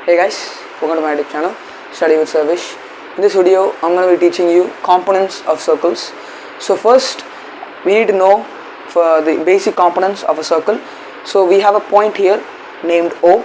Hey guys, welcome to my YouTube channel, Study with Sarvesh. In this video, I'm going to be teaching you components of circles. So first, we need to know for the basic components of a circle. So we have a point here named O.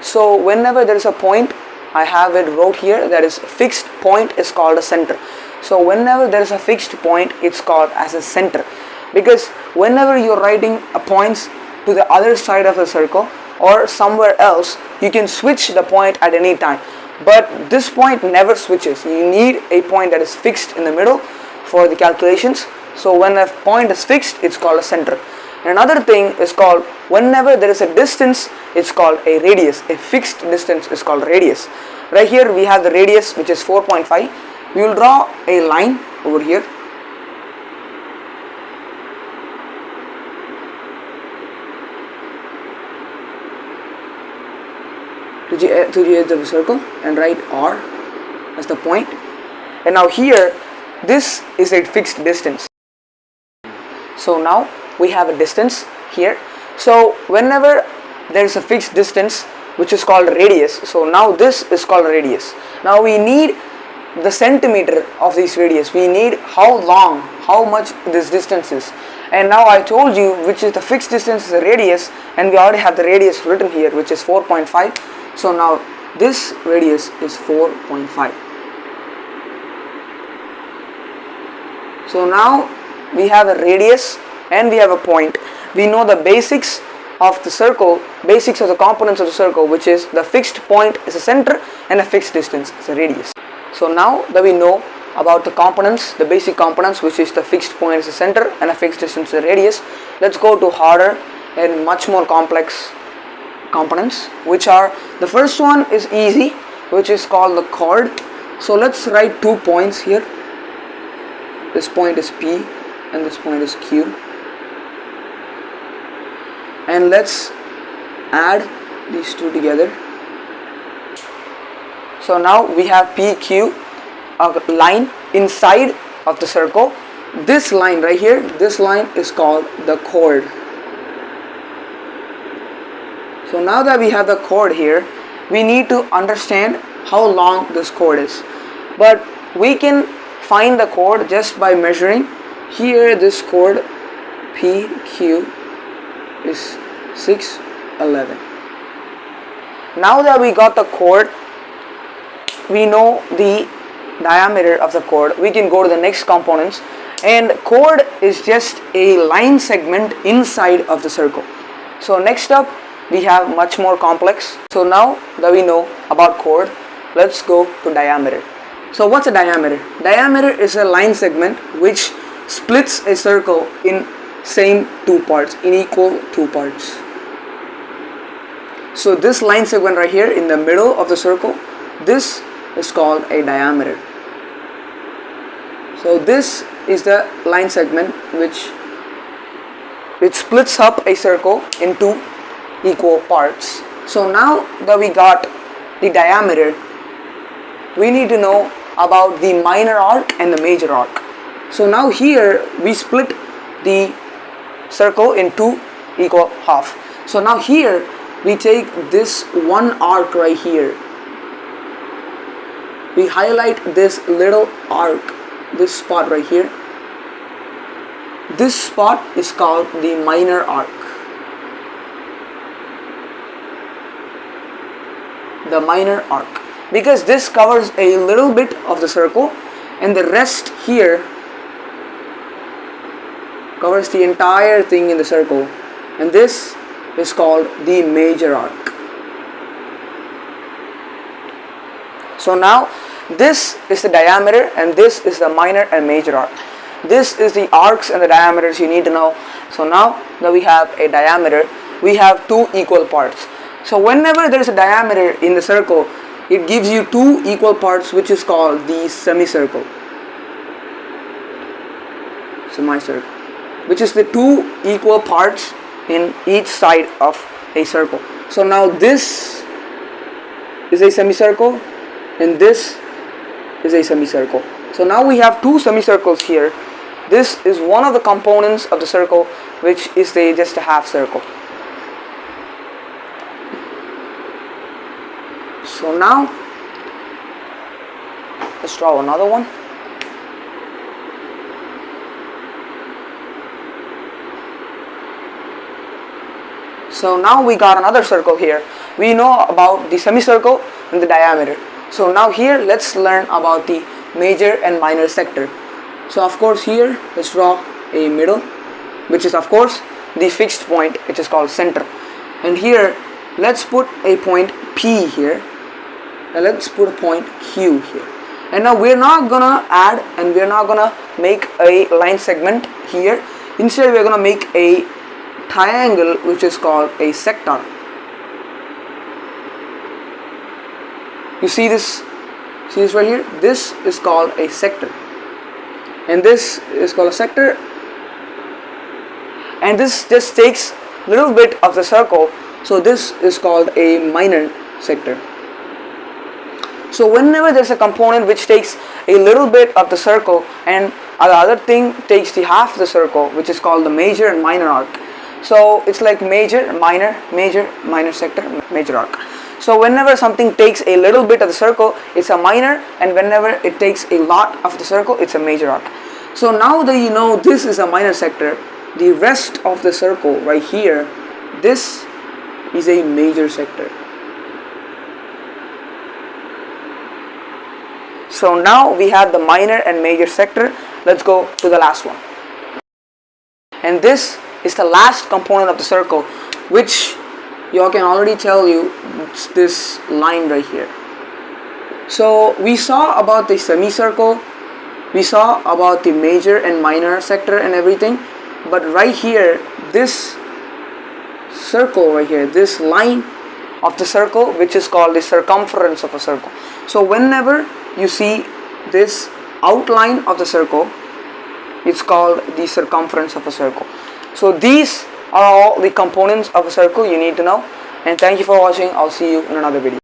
So whenever there is a point, I have it wrote here, that is fixed point is called a center. So whenever there is a fixed point, it's called as a center. Because whenever you're writing a points to the other side of the circle or somewhere else, you can switch the point at any time. But this point never switches. You need a point that is fixed in the middle for the calculations. So when a point is fixed, it's called a center. And another thing is called, whenever there is a distance, it's called a radius. A fixed distance is called radius. Right here we have the radius, which is 4.5. We will draw a line over here. To the edge of the circle and write R as the point. And now here, this is a fixed distance. So now we have a distance here. So whenever there is a fixed distance, which is called radius, so now this is called radius. Now we need the centimeter of this radius. We need how long, how much this distance is. And now I told you which is the fixed distance is the radius, and we already have the radius written here, which is 4.5. So now this radius is 4.5. So now we have a radius and we have a point. We know the basics of the circle, basics of the components of the circle, which is the fixed point is a center and a fixed distance is a radius. So now that we know about the components, the basic components, which is the fixed point is a center and a fixed distance is a radius, let's go to harder and much more complex components, which are, the first one is easy, which is called the chord. So let's write 2 points here. This point is P and this point is Q, and let's add these two together. So now we have PQ, a line inside of the circle. This line right here, this line is called the chord. So now that we have the chord here, we need to understand how long this chord is. But we can find the chord just by measuring. Here this chord PQ is 611. Now that we got the chord, we know the diameter of the chord. We can go to the next components, and chord is just a line segment inside of the circle. So next up we have much more complex. So now that we know about chord, let's go to diameter. So what's a diameter? Diameter is a line segment which splits a circle in same two parts, in equal two parts. So this line segment right here in the middle of the circle, this is called a diameter. So this is the line segment which splits up a circle into equal parts. So now that we got the diameter, we need to know about the minor arc and the major arc. So now here we split the circle in two equal half. So now here we take this one arc right here. We highlight this little arc, this spot right here. This spot is called the minor arc. The minor arc, because this covers a little bit of the circle and the rest here covers the entire thing in the circle, and this is called the major arc. So now this is the diameter and this is the minor and major arc. This is the arcs and the diameters you need to know. So now that we have a diameter, we have two equal parts. So whenever there is a diameter in the circle, it gives you two equal parts, which is called the semicircle. Semicircle, which is the two equal parts in each side of a circle. So now this is a semicircle and this is a semicircle. So now we have two semicircles here. This is one of the components of the circle, which is just a half circle. So now let's draw another one. So now we got another circle here. We know about the semicircle and the diameter. So now here let's learn about the major and minor sector. So of course here let's draw a middle, which is of course the fixed point, which is called center. And here let's put a point P here, and let's put a point Q here. And now we're not gonna add and we're not gonna make a line segment here. Instead we're gonna make a triangle, which is called a sector. You see this right here? This is called a sector, and this is called a sector, and this just takes a little bit of the circle, so this is called a minor sector. So whenever there's a component which takes a little bit of the circle and the other thing takes the half of the circle, which is called the major and minor arc. So it's like major, minor sector, major arc. So whenever something takes a little bit of the circle, it's a minor, and whenever it takes a lot of the circle, it's a major arc. So now that you know this is a minor sector, the rest of the circle right here, this is a major sector. So now we have the minor and major sector. Let's go to the last one. And this is the last component of the circle, which you can already tell you it's this line right here. So we saw about the semicircle, we saw about the major and minor sector and everything, but right here, this circle right here, this line of the circle, which is called the circumference of a circle. So whenever you see this outline of the circle, it's called the circumference of a circle. So these are all the components of a circle you need to know. And thank you for watching. I'll see you in another video.